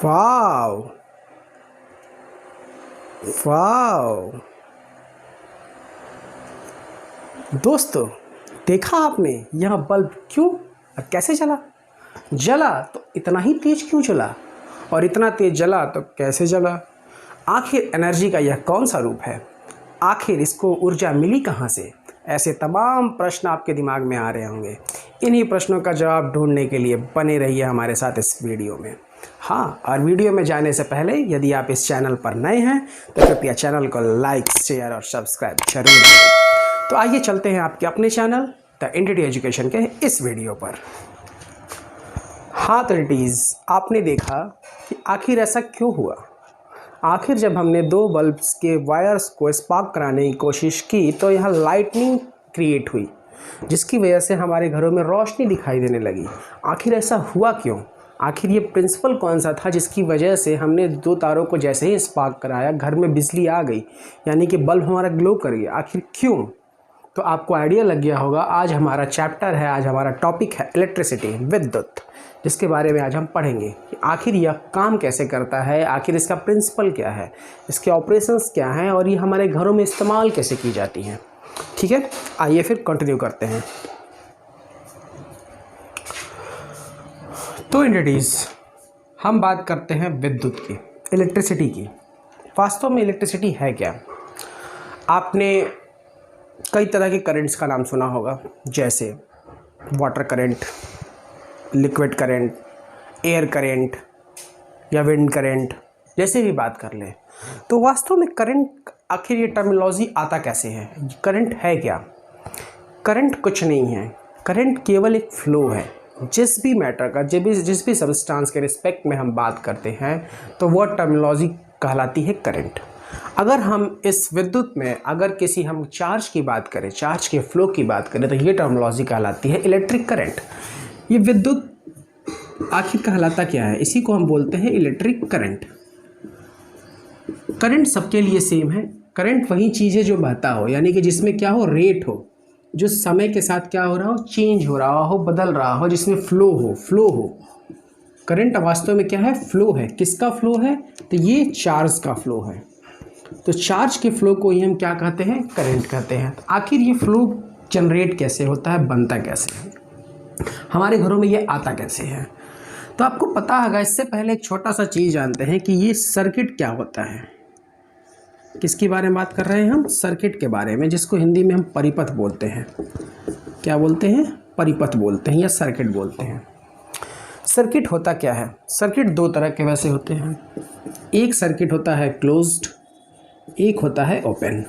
वाव वाव दोस्तों, देखा आपने यह बल्ब क्यों और कैसे जला? जला तो इतना ही तेज क्यों जला, और इतना तेज जला तो कैसे जला? आखिर एनर्जी का यह कौन सा रूप है? आखिर इसको ऊर्जा मिली कहाँ से? ऐसे तमाम प्रश्न आपके दिमाग में आ रहे होंगे। इन्हीं प्रश्नों का जवाब ढूंढने के लिए बने रहिए हमारे साथ इस वीडियो में। हाँ, और वीडियो में जाने से पहले यदि आप इस चैनल पर नए हैं तो कृपया चैनल को लाइक, शेयर और सब्सक्राइब जरूर करें। तो आइए चलते हैं आपके अपने चैनल द इंडिटी एजुकेशन के इस वीडियो पर। हाँ तरीटीज़, आपने देखा कि आखिर ऐसा क्यों हुआ। आखिर जब हमने दो बल्ब्स के वायर्स को स्पार्क कराने की कोशिश की तो यहाँ लाइटनिंग क्रिएट हुई, जिसकी वजह से हमारे घरों में रोशनी दिखाई देने लगी। आखिर ऐसा हुआ क्यों? आखिर ये प्रिंसिपल कौन सा था जिसकी वजह से हमने दो तारों को जैसे ही स्पार्क कराया घर में बिजली आ गई, यानी कि बल्ब हमारा ग्लो कर गया? आखिर क्यों? तो आपको आइडिया लग गया होगा। आज हमारा चैप्टर है, आज हमारा टॉपिक है इलेक्ट्रिसिटी, विद्युत, जिसके बारे में आज हम पढ़ेंगे कि आखिर यह काम कैसे करता है, आखिर इसका प्रिंसिपल क्या है, इसके ऑपरेशंस क्या हैं और ये हमारे घरों में इस्तेमाल कैसे की जाती हैं। ठीक है, आइए फिर कंटिन्यू करते हैं। तो एंटिटीज़, हम बात करते हैं विद्युत की, इलेक्ट्रिसिटी की। वास्तव में इलेक्ट्रिसिटी है क्या? आपने कई तरह के करंट्स का नाम सुना होगा, जैसे water current, liquid current, air current या विंड करंट, जैसे भी बात कर लें। तो वास्तव में करंट, आखिर ये टर्मिनोलॉजी आता कैसे है? करंट है क्या? करंट कुछ नहीं है। करंट केवल एक फ्लो है। जिस भी मैटर का, जिस भी सब्सटेंस के रिस्पेक्ट में हम बात करते हैं तो वह टर्मिनोलॉजी कहलाती है करंट। अगर हम इस विद्युत में अगर किसी हम चार्ज की बात करें, चार्ज के फ्लो की बात करें, तो ये टर्मिनोलॉजी कहलाती है इलेक्ट्रिक करंट। ये विद्युत आखिर कहलाता क्या है? इसी को हम बोलते हैं इलेक्ट्रिक करंट। करंट सबके लिए सेम है। करंट वही चीज़ है जो बहता हो, यानी कि जिसमें क्या हो, रेट हो, जो समय के साथ क्या हो रहा हो, चेंज हो रहा हो, बदल रहा हो, जिसमें फ्लो हो। करंट वास्तव में क्या है? फ्लो है। किसका फ्लो है? तो ये चार्ज का फ्लो है। तो चार्ज के फ्लो को ही हम क्या कहते हैं? करंट कहते हैं। तो आखिर ये फ्लो जनरेट कैसे होता है, बनता कैसे है, हमारे घरों में ये आता कैसे है? तो आपको पता होगा। इससे पहले एक छोटा सा चीज़ जानते हैं कि ये सर्किट क्या होता है। किसके बारे में बात कर रहे हैं हम? सर्किट के बारे में, जिसको हिंदी में हम परिपथ बोलते हैं। क्या बोलते हैं? परिपथ बोलते हैं या सर्किट बोलते हैं। सर्किट होता क्या है? सर्किट दो तरह के वैसे होते हैं। एक सर्किट होता है क्लोज्ड, एक होता है ओपन,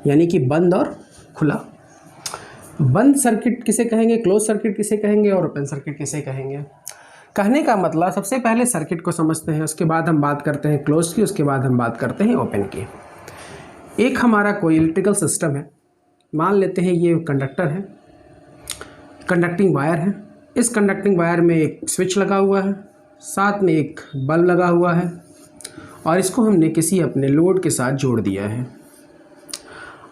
यानी कि बंद और खुला। बंद सर्किट किसे कहेंगे, क्लोज सर्किट किसे कहेंगे और ओपन सर्किट किसे कहेंगे? कहने का मतलब, सबसे पहले सर्किट को समझते हैं, उसके बाद हम बात करते हैं क्लोज की, उसके बाद हम बात करते हैं ओपन की। एक हमारा कोई इलेक्ट्रिकल सिस्टम है, मान लेते हैं ये कंडक्टर है, कंडक्टिंग वायर है। इस कंडक्टिंग वायर में एक स्विच लगा हुआ है, साथ में एक बल्ब लगा हुआ है, और इसको हमने किसी अपने लोड के साथ जोड़ दिया है।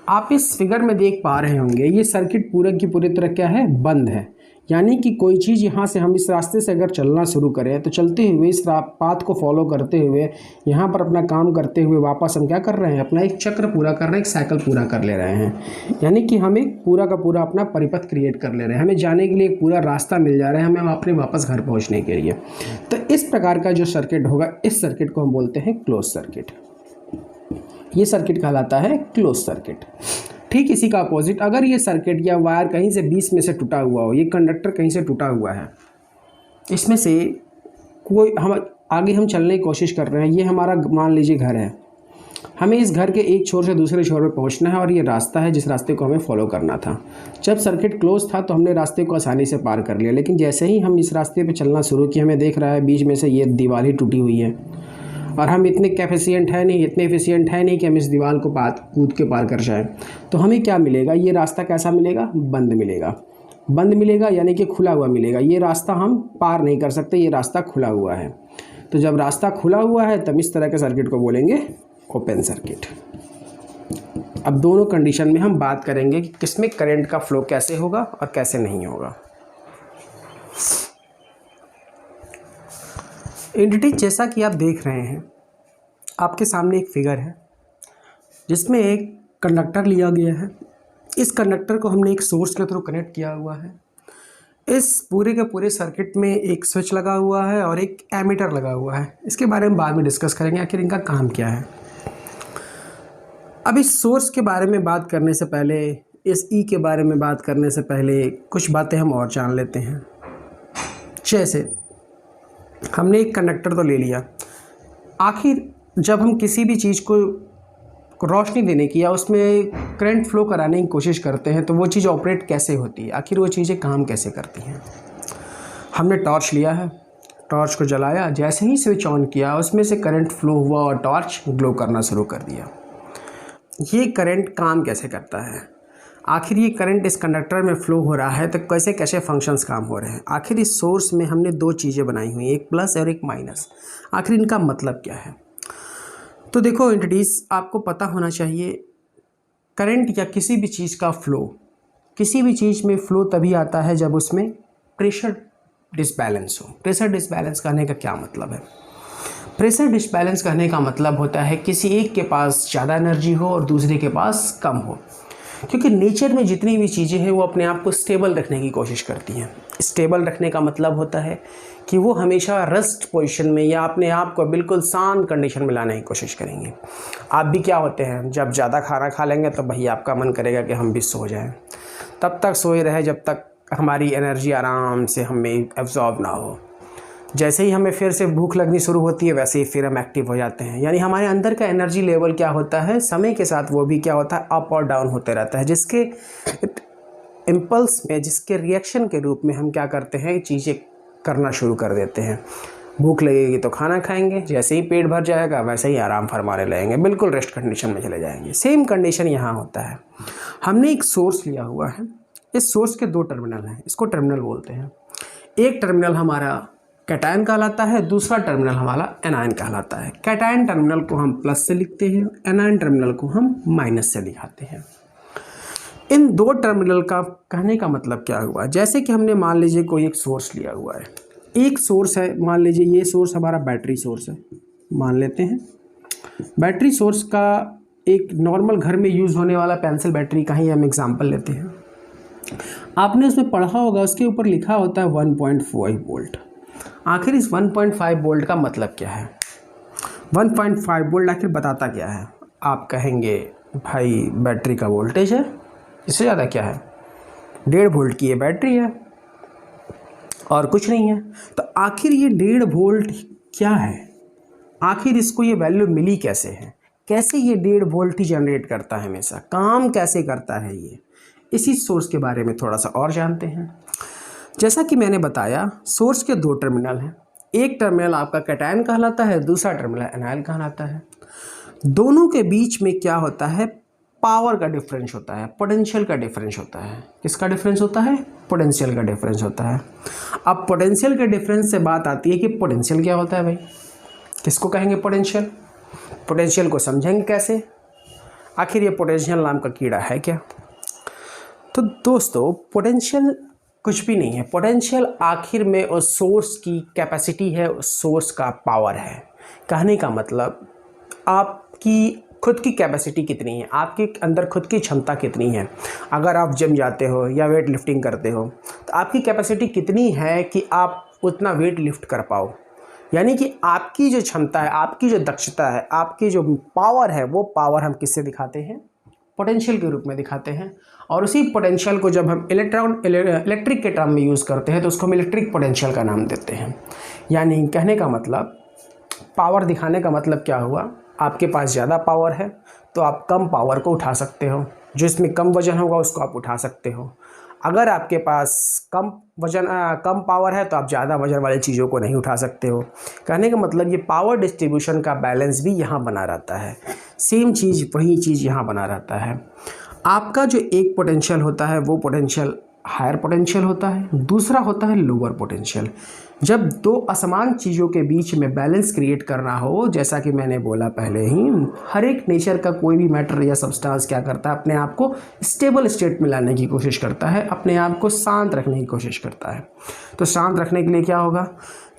आप इस फिगर में देख पा रहे होंगे ये सर्किट पूरे की पूरी तरह क्या है? बंद है। यानी कि कोई चीज़ यहाँ से, हम इस रास्ते से अगर चलना शुरू करें तो चलते हुए इस पाथ को फॉलो करते हुए यहाँ पर अपना काम करते हुए वापस हम क्या कर रहे हैं? अपना एक चक्र पूरा कर रहे हैं, एक साइकिल पूरा कर ले रहे हैं। यानी कि हम एक पूरा का पूरा अपना परिपथ क्रिएट कर ले रहे हैं। हमें जाने के लिए एक पूरा रास्ता मिल जा रहा है हमें अपने वापस घर पहुँचने के लिए। तो इस प्रकार का जो सर्किट होगा, इस सर्किट को हम बोलते हैं क्लोज सर्किट। ये सर्किट कहलाता है क्लोज सर्किट। ठीक इसी का अपोजिट, अगर ये सर्किट या वायर कहीं से बीच में से टूटा हुआ हो, ये कंडक्टर कहीं से टूटा हुआ है, इसमें से कोई हम चलने की कोशिश कर रहे हैं, ये हमारा मान लीजिए घर है, हमें इस घर के एक छोर से दूसरे छोर में पहुंचना है और ये रास्ता है जिस रास्ते को हमें फॉलो करना था। जब सर्किट क्लोज था तो हमने रास्ते को आसानी से पार कर लिया, लेकिन जैसे ही हम इस रास्ते पर चलना शुरू किया, हमें देख रहा है बीच में से ये दीवार ही टूटी हुई है, और हम इतने कैपेसिएंट है नहीं, इतने एफिशिएंट है नहीं कि हम इस दीवार को कूद के पार कर जाएं। तो हमें क्या मिलेगा? ये रास्ता कैसा मिलेगा? बंद मिलेगा। बंद मिलेगा यानी कि खुला हुआ मिलेगा। ये रास्ता हम पार नहीं कर सकते, ये रास्ता खुला हुआ है। तो जब रास्ता खुला हुआ है तब इस तरह के सर्किट को बोलेंगे ओपन सर्किट। अब दोनों कंडीशन में हम बात करेंगे कि किसमें करंट का फ्लो कैसे होगा और कैसे नहीं होगा। एंटिटी जैसा कि आप देख रहे हैं, आपके सामने एक फिगर है जिसमें एक कंडक्टर लिया गया है। इस कंडक्टर को हमने एक सोर्स के थ्रू कनेक्ट किया हुआ है। इस पूरे के पूरे सर्किट में एक स्विच लगा हुआ है और एक एमीटर लगा हुआ है। इसके बारे में बाद में डिस्कस करेंगे आखिर इनका काम क्या है। अब इस सोर्स के बारे में बात करने से पहले, इस ई के बारे में बात करने से पहले कुछ बातें हम और जान लेते हैं। जैसे हमने एक कंडक्टर तो ले लिया, आखिर जब हम किसी भी चीज़ को रोशनी देने की या उसमें करंट फ्लो कराने की कोशिश करते हैं तो वो चीज़ ऑपरेट कैसे होती है, आखिर वो चीज़ें काम कैसे करती हैं। हमने टॉर्च लिया है, टॉर्च को जलाया, जैसे ही स्विच ऑन किया उसमें से करंट फ्लो हुआ और टॉर्च ग्लो करना शुरू कर दिया। ये करंट काम कैसे करता है, आखिर ये करंट इस कंडक्टर में फ्लो हो रहा है तो कैसे कैसे फंक्शंस काम हो रहे हैं। आखिर इस सोर्स में हमने दो चीज़ें बनाई हुई, एक प्लस और एक माइनस। आखिर इनका मतलब क्या है? तो देखो एंटिटीज़, आपको पता होना चाहिए करंट या किसी भी चीज़ का फ़्लो, किसी भी चीज़ में फ़्लो तभी आता है जब उसमें प्रेशर डिसबैलेंस हो। प्रेशर डिसबैलेंस कहने का क्या मतलब है? प्रेशर डिसबैलेंस कहने का मतलब होता है किसी एक के पास ज़्यादा एनर्जी हो और दूसरे के पास कम हो। क्योंकि नेचर में जितनी भी चीज़ें हैं वो अपने आप को स्टेबल रखने की कोशिश करती हैं। स्टेबल रखने का मतलब होता है कि वो हमेशा रेस्ट पोजीशन में या अपने आप को बिल्कुल शांत कंडीशन में लाने की कोशिश करेंगे। आप भी क्या होते हैं, जब ज़्यादा खाना खा लेंगे तो भैया आपका मन करेगा कि हम भी सो जाएं। तब तक सोए रहे जब तक हमारी एनर्जी आराम से हमें एब्जॉर्ब ना हो। जैसे ही हमें फिर से भूख लगनी शुरू होती है वैसे ही फिर हम एक्टिव हो जाते हैं। यानी हमारे अंदर का एनर्जी लेवल क्या होता है, समय के साथ वो भी क्या होता है, अप और डाउन होते रहता है। जिसके इम्पल्स में, जिसके रिएक्शन के रूप में हम क्या करते हैं, चीज़ें करना शुरू कर देते हैं। भूख लगेगी तो खाना खाएंगे, जैसे ही पेट भर जाएगा वैसे ही आराम फरमाने लगेंगे, बिल्कुल रेस्ट कंडीशन में चले जाएंगे। सेम कंडीशन यहाँ होता है। हमने एक सोर्स लिया हुआ है, इस सोर्स के दो टर्मिनल हैं, इसको टर्मिनल बोलते हैं। एक टर्मिनल हमारा कैटायन कहलाता है, दूसरा टर्मिनल हमारा एनायन कहलाता है। कैटायन टर्मिनल को हम प्लस से लिखते हैं, एनायन टर्मिनल को हम माइनस से दिखाते हैं। इन दो टर्मिनल का कहने का मतलब क्या हुआ, जैसे कि हमने मान लीजिए कोई एक सोर्स लिया हुआ है, एक सोर्स है, मान लीजिए ये सोर्स हमारा बैटरी सोर्स है, मान लेते हैं। बैटरी सोर्स का एक नॉर्मल घर में यूज़ होने वाला पेंसिल बैटरी का ही हम एग्जांपल लेते हैं। आपने उसमें पढ़ा होगा, उसके ऊपर लिखा होता है 1.5 वोल्ट। आखिर इस 1.5 वोल्ट का मतलब क्या है? 1.5 वोल्ट आखिर बताता क्या है? आप कहेंगे भाई बैटरी का वोल्टेज है, इससे ज़्यादा क्या है, 1.5 वोल्ट की ये बैटरी है और कुछ नहीं है। तो आखिर ये 1.5 वोल्ट क्या है, आखिर इसको ये वैल्यू मिली कैसे है, कैसे ये 1.5 वोल्ट ही जनरेट करता है, हमेशा काम कैसे करता है ये, इसी सोर्स के बारे में थोड़ा सा और जानते हैं। जैसा कि मैंने बताया, सोर्स के दो टर्मिनल हैं, एक टर्मिनल आपका कैटायन कहलाता है, दूसरा टर्मिनल एनायन कहलाता है। दोनों के बीच में क्या होता है, पावर का डिफरेंस होता है, पोटेंशियल का डिफरेंस होता है। किसका डिफरेंस होता है? पोटेंशियल का डिफरेंस होता है। अब पोटेंशियल के डिफरेंस से बात आती है कि पोटेंशियल क्या होता है भाई, किसको कहेंगे पोटेंशियल? पोटेंशियल को समझेंगे कैसे, आखिर ये पोटेंशियल नाम का कीड़ा है क्या? तो दोस्तों पोटेंशियल कुछ भी नहीं है। पोटेंशियल आखिर में उस सोर्स की कैपेसिटी है, उस सोर्स का पावर है। कहने का मतलब आपकी खुद की कैपेसिटी कितनी है, आपके अंदर खुद की क्षमता कितनी है। अगर आप जिम जाते हो या वेट लिफ्टिंग करते हो तो आपकी कैपेसिटी कितनी है कि आप उतना वेट लिफ्ट कर पाओ। यानी कि आपकी जो क्षमता है, आपकी जो दक्षता है, आपकी जो पावर है, वो पावर हम किससे दिखाते हैं? पोटेंशियल के रूप में दिखाते हैं। और उसी पोटेंशियल को जब हम इलेक्ट्रिक के टर्म में यूज़ करते हैं तो उसको हम इलेक्ट्रिक पोटेंशियल का नाम देते हैं। यानी कहने का मतलब, पावर दिखाने का मतलब क्या हुआ, आपके पास ज़्यादा पावर है तो आप कम पावर को उठा सकते हो, जो इसमें कम वजन होगा उसको आप उठा सकते हो। अगर आपके पास कम पावर है तो आप ज़्यादा वजन वाली चीज़ों को नहीं उठा सकते हो। कहने का मतलब ये पावर डिस्ट्रीब्यूशन का बैलेंस भी यहाँ बना रहता है। सेम चीज़, वही चीज़ यहाँ बना रहता है। आपका जो एक पोटेंशियल होता है वो पोटेंशियल हायर पोटेंशियल होता है, दूसरा होता है लोअर पोटेंशियल। जब दो असमान चीज़ों के बीच में बैलेंस क्रिएट करना हो, जैसा कि मैंने बोला पहले ही, हर एक नेचर का कोई भी मैटर या सब्सटेंस क्या करता है, अपने आप को स्टेबल स्टेट में लाने की कोशिश करता है, अपने आप को शांत रखने की कोशिश करता है। तो शांत रखने के लिए क्या होगा,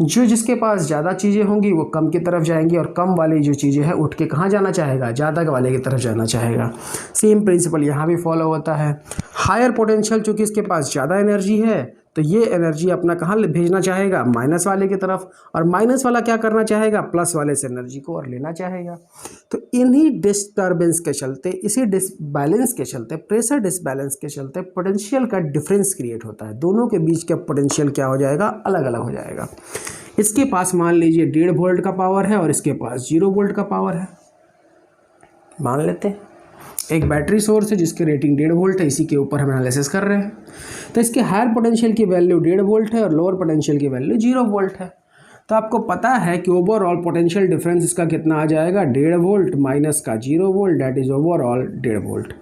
जो जिसके पास ज़्यादा चीज़ें होंगी वो कम की तरफ जाएंगी, और कम वाली जो चीज़ें हैं उठ के कहाँ जाना चाहेगा, ज़्यादा वाले की तरफ जाना चाहेगा। सेम प्रिंसिपल यहाँ भी फॉलो होता है। हायर पोटेंशियल चूँकि इसके पास ज़्यादा एनर्जी है, तो ये एनर्जी अपना कहाँ भेजना चाहेगा, माइनस वाले की तरफ, और माइनस वाला क्या करना चाहेगा, प्लस वाले से एनर्जी को और लेना चाहेगा। तो इन्हीं डिस्टर्बेंस के चलते, इसी डिसबैलेंस के चलते, प्रेशर डिसबैलेंस के चलते पोटेंशियल का डिफरेंस क्रिएट होता है। दोनों के बीच का पोटेंशियल क्या हो जाएगा, अलग अलग हो जाएगा। इसके पास मान लीजिए 1.5 वोल्ट का पावर है और इसके पास 0 वोल्ट का पावर है, मान लेते हैं। एक बैटरी सोर्स है जिसकी रेटिंग 1.5 वोल्ट है, इसी के ऊपर हम एनालिसिस कर रहे हैं। तो इसके हायर पोटेंशियल की वैल्यू 1.5 वोल्ट है और लोअर पोटेंशियल की वैल्यू 0 वोल्ट है। तो आपको पता है कि ओवरऑल पोटेंशियल डिफरेंस इसका कितना आ जाएगा, 1.5 वोल्ट माइनस का 0 volt, that is overall 1.5 volt.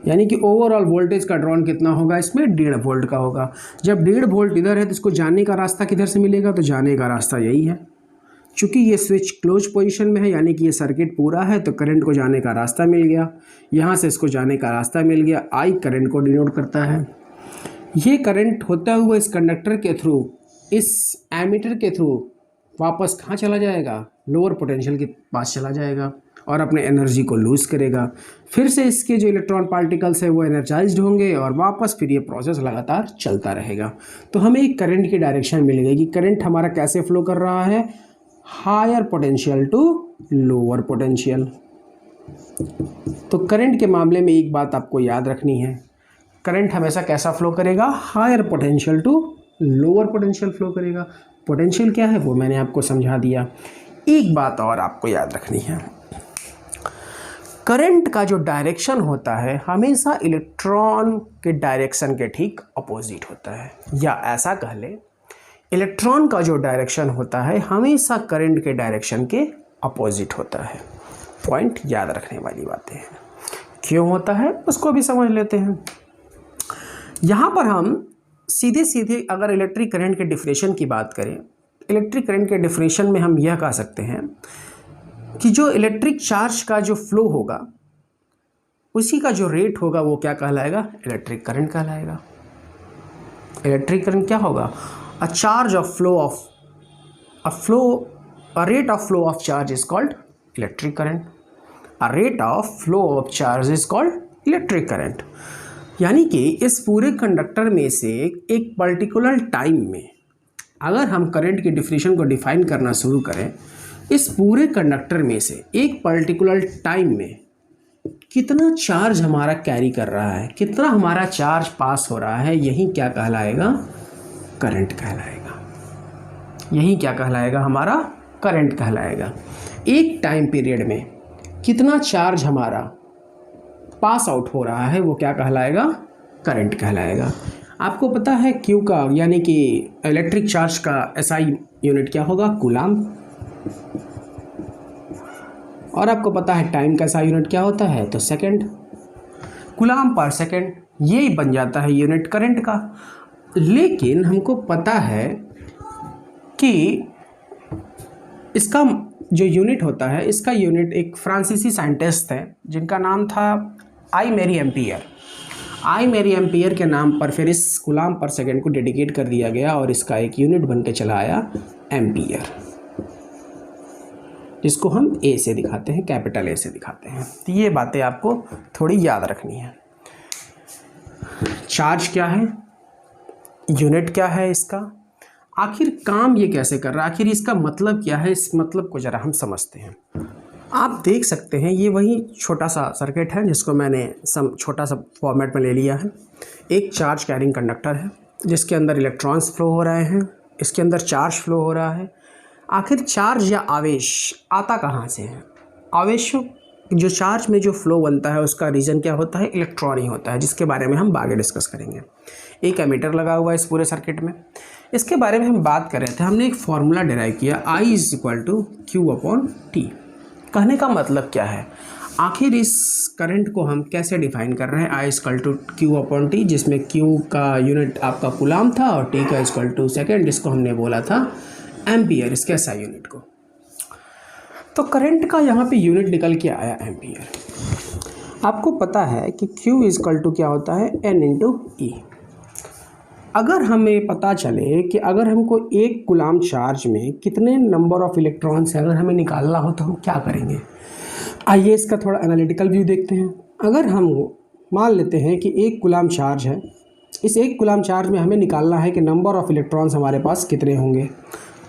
यानी कि ओवरऑल वोल्टेज का ड्रॉन कितना होगा, इसमें 1.5 वोल्ट का होगा। जब 1.5 वोल्ट इधर है तो इसको जाने का रास्ता किधर से मिलेगा, तो जाने का रास्ता यही है। चूँकि ये स्विच क्लोज पोजीशन में है, यानी कि ये सर्किट पूरा है, तो करंट को जाने का रास्ता मिल गया। यहाँ से इसको जाने का रास्ता मिल गया। आई करंट को डिनोट करता है। ये करंट होता हुआ इस कंडक्टर के थ्रू, इस एमीटर के थ्रू वापस कहाँ चला जाएगा, लोअर पोटेंशियल के पास चला जाएगा और अपने एनर्जी को लूज़ करेगा। फिर से इसके जो इलेक्ट्रॉन पार्टिकल्स है वो एनर्जाइज्ड होंगे और वापस फिर ये प्रोसेस लगातार चलता रहेगा। तो हमें एक करंट की डायरेक्शन मिल गई कि करंट हमारा कैसे फ्लो कर रहा है, higher potential to lower potential. तो करंट के मामले में एक बात आपको याद रखनी है, करंट हमेशा कैसा फ्लो करेगा, higher potential to lower potential flow करेगा। पोटेंशियल क्या है वो मैंने आपको समझा दिया। एक बात और आपको याद रखनी है, करंट का जो डायरेक्शन होता है हमेशा इलेक्ट्रॉन के डायरेक्शन के ठीक अपोजिट होता है, या ऐसा कह ले, इलेक्ट्रॉन का जो डायरेक्शन होता है हमेशा करंट के डायरेक्शन के अपोजिट होता है। पॉइंट याद रखने वाली बातें हैं। क्यों होता है उसको भी समझ लेते हैं। यहाँ पर हम सीधे सीधे अगर इलेक्ट्रिक करंट के डिफरेंशियल की बात करें, इलेक्ट्रिक करंट के डिफरेंशियल में हम यह कह सकते हैं कि जो इलेक्ट्रिक चार्ज का जो फ्लो होगा उसी का जो रेट होगा वो क्या कहलाएगा, इलेक्ट्रिक करंट कहलाएगा। इलेक्ट्रिक करंट क्या होगा, a charge of flow of a rate of flow of charge is called electric current. A rate of flow of charge is called electric current. यानी कि इस पूरे कंडक्टर में से एक पर्टिकुलर टाइम में अगर हम करंट की डिफरेंशियल को डिफाइन करना शुरू करें, इस पूरे कंडक्टर में से एक पर्टिकुलर टाइम में कितना चार्ज हमारा कैरी कर रहा है, कितना हमारा चार्ज पास हो रहा है, यही क्या कहलाएगा, करंट कहलाएगा। यही क्या कहलाएगा, हमारा करंट कहलाएगा। एक टाइम पीरियड में कितना चार्ज हमारा पास आउट हो रहा है वो क्या कहलाएगा, करंट कहलाएगा। आपको पता है क्यू का यानी कि इलेक्ट्रिक चार्ज का एसआई यूनिट क्या होगा, कूलाम्ब। और आपको पता है टाइम का एसआई यूनिट क्या होता है, तो सेकंड, कूलाम्ब पर सेकंड। ये बन जाता है यूनिट करंट का। लेकिन हमको पता है कि इसका जो यूनिट होता है, इसका यूनिट एक फ्रांसीसी साइंटिस्ट है जिनका नाम था आई मेरी एम्पियर। आई मेरी एम्पियर के नाम पर फिर इस कूलाम्ब पर सेकंड को डेडिकेट कर दिया गया और इसका एक यूनिट बन के चला आया एम्पियर, जिसको हम ए से दिखाते हैं, कैपिटल ए से दिखाते हैं। तो ये बातें आपको थोड़ी याद रखनी है। चार्ज क्या है, यूनिट क्या है इसका, आखिर काम ये कैसे कर रहा है, आखिर इसका मतलब क्या है, इस मतलब को ज़रा हम समझते हैं। आप देख सकते हैं ये वही छोटा सा सर्किट है जिसको मैंने छोटा सा फॉर्मेट में ले लिया है। एक चार्ज कैरिंग कंडक्टर है जिसके अंदर इलेक्ट्रॉन्स फ्लो हो रहे हैं, इसके अंदर चार्ज फ्लो हो रहा है। आखिर चार्ज या आवेश आता कहाँ से है, आवेश जो चार्ज में जो फ्लो बनता है उसका रीज़न क्या होता है, इलेक्ट्रॉन ही होता है, जिसके बारे में हम आगे डिस्कस करेंगे। एक एमीटर लगा हुआ है इस पूरे सर्किट में, इसके बारे में हम बात कर रहे थे। हमने एक फॉर्मूला डिराइव किया, I = Q/T। कहने का मतलब क्या है, आखिर इस करंट को हम कैसे डिफाइन कर रहे हैं? I equal to Q upon T, जिसमें क्यू का यूनिट आपका कूलाम था और टी का इक्वल टू सेकेंड, जिसको हमने बोला था एम्पियर, इसके SI यूनिट को। तो करंट का यहाँ पे यूनिट निकल के आया एम्पियर। आपको पता है कि Q इक्वल टू क्या होता है? N इंटू ई। अगर हमें पता चले कि अगर हमको एक कूलाम चार्ज में कितने नंबर ऑफ इलेक्ट्रॉन्स है अगर हमें निकालना हो तो हम क्या करेंगे? आइए इसका थोड़ा एनालिटिकल व्यू देखते हैं। अगर हम मान लेते हैं कि एक कूलाम चार्ज है, इस एक कूलाम चार्ज में हमें निकालना है कि नंबर ऑफ इलेक्ट्रॉन्स हमारे पास कितने होंगे।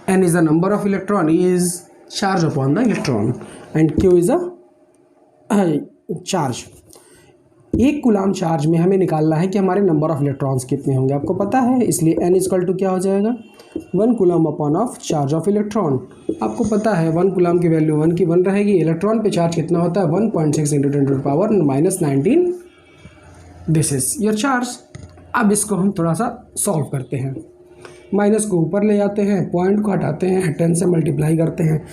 N is the number of electron, E is charge upon the electron and Q is a charge. एक कूलाम चार्ज में हमें निकालना है कि हमारे नंबर ऑफ इलेक्ट्रॉन्स कितने होंगे, आपको पता है, इसलिए N इक्वल टू क्या हो जाएगा? 1 coulomb upon of charge of electron. आपको पता है 1 कूलाम की वैल्यू 1 की 1 रहेगी। इलेक्ट्रॉन पे चार्ज कितना होता है? 1.6 into 10 to the power -19। This is your charge. अब इसको हम थोड़ा सा सॉल्व करते हैं। माइनस को ऊपर ले जाते हैं, पॉइंट को हटाते हैं, 10 से मल्टीप्लाई करते हैं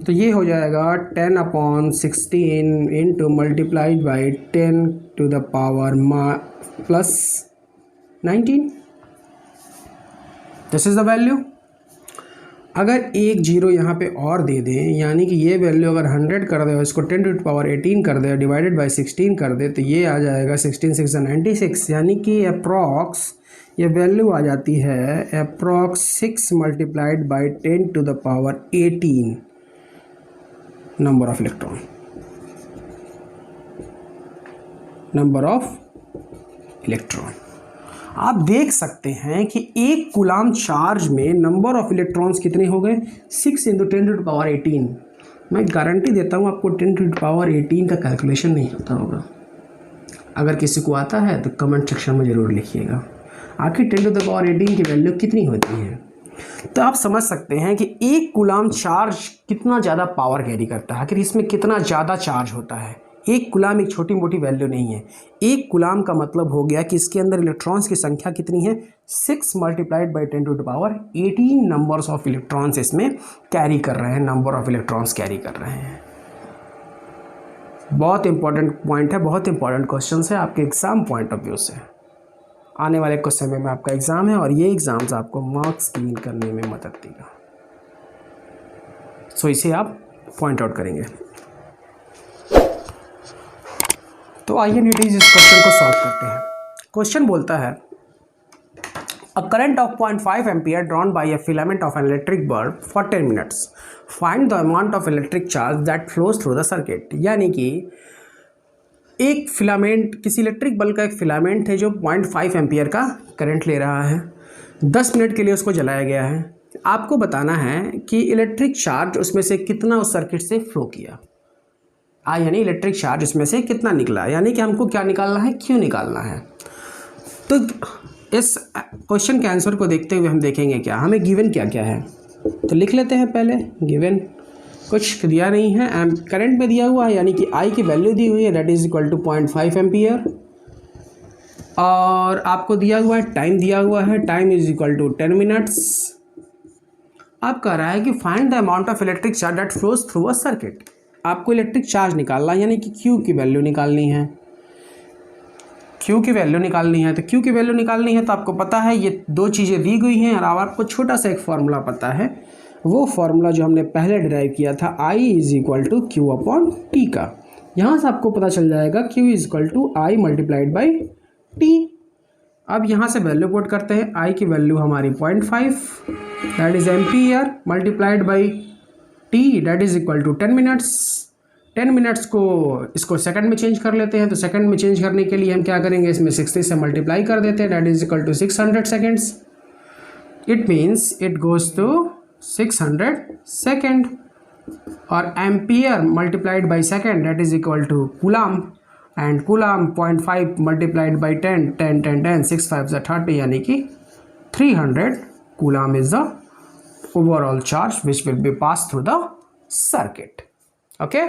तो ये हो जाएगा 10 upon 16 into multiplied by 10 to the power plus 19। This is the value. अगर एक जीरो यहाँ पे और दे दें, यानी कि ये वैल्यू अगर 100 कर दे और इसको 10 टू द पावर 18 कर दे, डिवाइडेड बाई 16 कर दे, तो ये आ जाएगा 16 6 96, यानी कि अप्रॉक्स ये वैल्यू आ जाती है approx 6 multiplied by 10 to the power 18 number of electron, number of electron. आप देख सकते हैं कि एक कूलाम चार्ज में नंबर ऑफ इलेक्ट्रॉन्स कितने हो गए? 6 इंटू 10 टू द पावर 18। मैं गारंटी देता हूँ आपको 10 टू द पावर 18 का कैलकुलेशन नहीं आता होगा। अगर किसी को आता है तो कमेंट सेक्शन में ज़रूर लिखिएगा। आखिर 10 टू द पावर 18 की वैल्यू कितनी होती है? तो आप समझ सकते हैं कि एक कूलाम चार्ज कितना ज़्यादा पावर कैरी करता है, आखिर इसमें कितना ज़्यादा चार्ज होता है। एक कूलाम एक छोटी मोटी वैल्यू नहीं है। एक कूलाम का मतलब हो गया कि इसके अंदर इलेक्ट्रॉन्स की संख्या कितनी है? 6 multiplied by 10 to the power 18 numbers of electrons इसमें कैरी कर रहे हैं, नंबर ऑफ इलेक्ट्रॉन्स कैरी कर रहे हैं। बहुत इंपॉर्टेंट पॉइंट है, बहुत इंपॉर्टेंट क्वेश्चन है आपके एग्जाम पॉइंट ऑफ व्यू से। आने वाले कुछ समय में आपका एग्ज़ाम है और ये एग्ज़ाम्स आपको मार्क्स गेन करने में मदद देगा। सो इसे आप पॉइंट आउट करेंगे। तो आइए नीटीज इस क्वेश्चन को सॉल्व करते हैं। क्वेश्चन बोलता है a current of 0.5 ampere drawn by a filament of an electric bulb for 10 minutes, find the amount of electric charge that flows through the circuit. यानी कि एक फिलामेंट, किसी इलेक्ट्रिक बल्ब का एक फिलामेंट है जो 0.5 एम्पियर का करंट ले रहा है, 10 मिनट के लिए उसको जलाया गया है। आपको बताना है कि इलेक्ट्रिक चार्ज उसमें से कितना उस सर्किट से फ्लो किया, यानी इलेक्ट्रिक चार्ज उसमें से कितना निकला, यानी कि हमको क्या निकालना है? क्यों निकालना है। तो इस क्वेश्चन के आंसर को देखते हुए हम देखेंगे क्या हमें गिवन क्या क्या है। तो लिख लेते हैं पहले। गिवन कुछ दिया नहीं है, करंट में दिया हुआ है, यानी कि आई की वैल्यू दी हुई है, that is equal to 0.5 ampere. और आपको दिया हुआ है टाइम, दिया हुआ है time is equal to 10 minutes. आप कह रहा है कि find the amount of electric charge that flows through a circuit. आपको इलेक्ट्रिक चार्ज निकालना है, यानी कि क्यू की वैल्यू निकालनी है। क्यू की वैल्यू निकालनी है, तो क्यू की वैल्यू निकालनी है तो आपको पता है ये दो चीज़ें दी गई हैं और आपको छोटा सा एक फार्मूला पता है। वो फार्मूला जो हमने पहले डिराइव किया था, I is equal to Q upon T का। यहाँ से आपको पता चल जाएगा Q is equal to I multiplied by T. अब यहाँ से वैल्यू पुट करते हैं। आई की वैल्यू हमारी 0.5 that is ampere multiplied by T that is equal to 10 minutes. 10 minutes को इसको सेकंड में चेंज कर लेते हैं, तो सेकंड में चेंज करने के लिए हम क्या करेंगे? इसमें 60 से मल्टीप्लाई कर देते हैं, that is equal to 600 seconds. It means it goes to 600 second. और ampere multiplied by second that is equal to coulomb, and coulomb 0.5 multiplied by 10 10 10 10 6 5 30, यानी कि 300 coulomb is the overall charge which will be passed through the circuit. Okay.